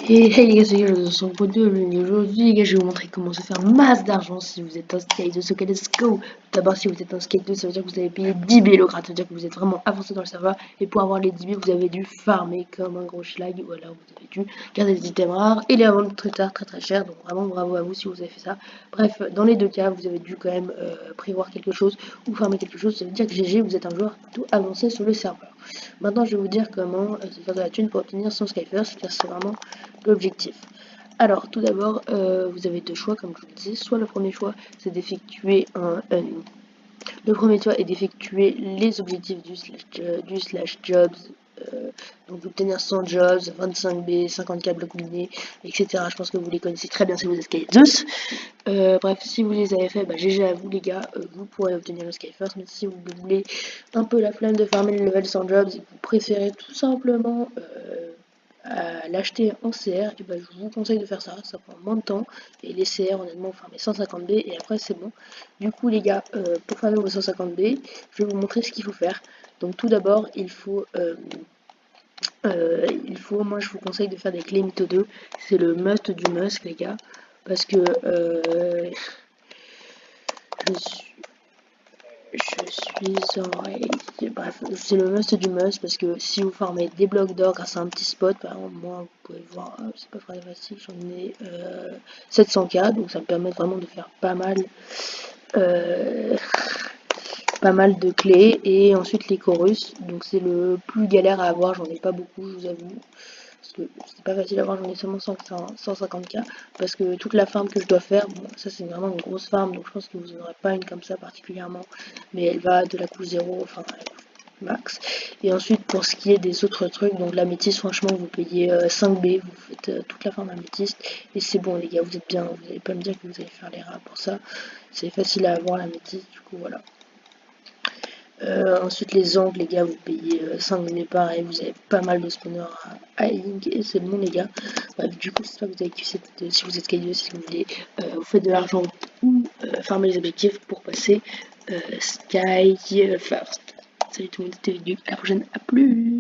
Et hey les gars, c'est Gage de 100.2, aujourd'hui les gars, je vais vous montrer comment se faire masse d'argent si vous êtes un skate. Ok, let's go. D'abord, si vous êtes un skate 2, ça veut dire que vous avez payé 10 000 au grade, ça veut dire que vous êtes vraiment avancé dans le serveur. Et pour avoir les 10 000, vous avez dû farmer comme un gros schlag, ou alors vous avez dû garder des items rares et les revendre très tard, très cher. Donc vraiment bravo à vous si vous avez fait ça. Bref, dans les deux cas, vous avez dû quand même prévoir quelque chose ou farmer quelque chose. Ça veut dire que GG, vous êtes un joueur tout avancé sur le serveur. Maintenant, je vais vous dire comment se faire de la thune pour obtenir son Skyfirst, car c'est vraiment l'objectif. Alors, tout d'abord, vous avez deux choix, comme je vous le disais. Soit le premier choix, c'est d'effectuer le premier choix est d'effectuer les objectifs du slash jobs. Donc obtenir 100 jobs, 25B, 54 blocs minés, etc. Je pense que vous les connaissez très bien si vous êtes Sky2. Bref, si vous les avez fait, bah, GG à vous les gars, vous pourrez obtenir le Skyfirst. Mais si vous voulez un peu la flemme de farmer le level 100 jobs et que vous préférez tout simplement à l'acheter en CR, et ben, je vous conseille de faire ça, ça prend moins de temps, et les CR honnêtement vous farmez 150B et après c'est bon. Du coup les gars, pour farmer vos 150B, je vais vous montrer ce qu'il faut faire. Donc tout d'abord moi je vous conseille de faire des clés mytho 2, c'est le must du must les gars, parce que je suis bref, c'est le must du must parce que si vous farmez des blocs d'or grâce à un petit spot, par exemple, moi, vous pouvez voir, c'est pas très facile, j'en ai 700K, donc ça me permet vraiment de faire euh, pas mal de clés. Et ensuite, les chorus, donc c'est le plus galère à avoir, j'en ai pas beaucoup, je vous avoue. Parce que c'est pas facile à avoir, j'en ai seulement 150K. Parce que toute la farm que je dois faire, bon, ça c'est vraiment une grosse farm, donc je pense que vous n'aurez pas une comme ça particulièrement. Mais elle va de la couche 0, enfin max. Et ensuite, pour ce qui est des autres trucs, donc l'améthyste, franchement, vous payez 5B, vous faites toute la farm améthyste. Et c'est bon, les gars, vous êtes bien, vous n'allez pas me dire que vous allez faire les rats pour ça. C'est facile à avoir l'améthyste, du coup, voilà. Ensuite, les angles, les gars, vous payez 5 minutes pareil, vous avez pas mal de spawners à link et c'est bon, les gars. Bref, du coup, c'est ça que vous avez kiffé si vous êtes Sky2, si vous voulez, vous faites de l'argent ou farmer les objectifs pour passer Sky First. Salut tout le monde, c'était Vidu, à la prochaine, à plus!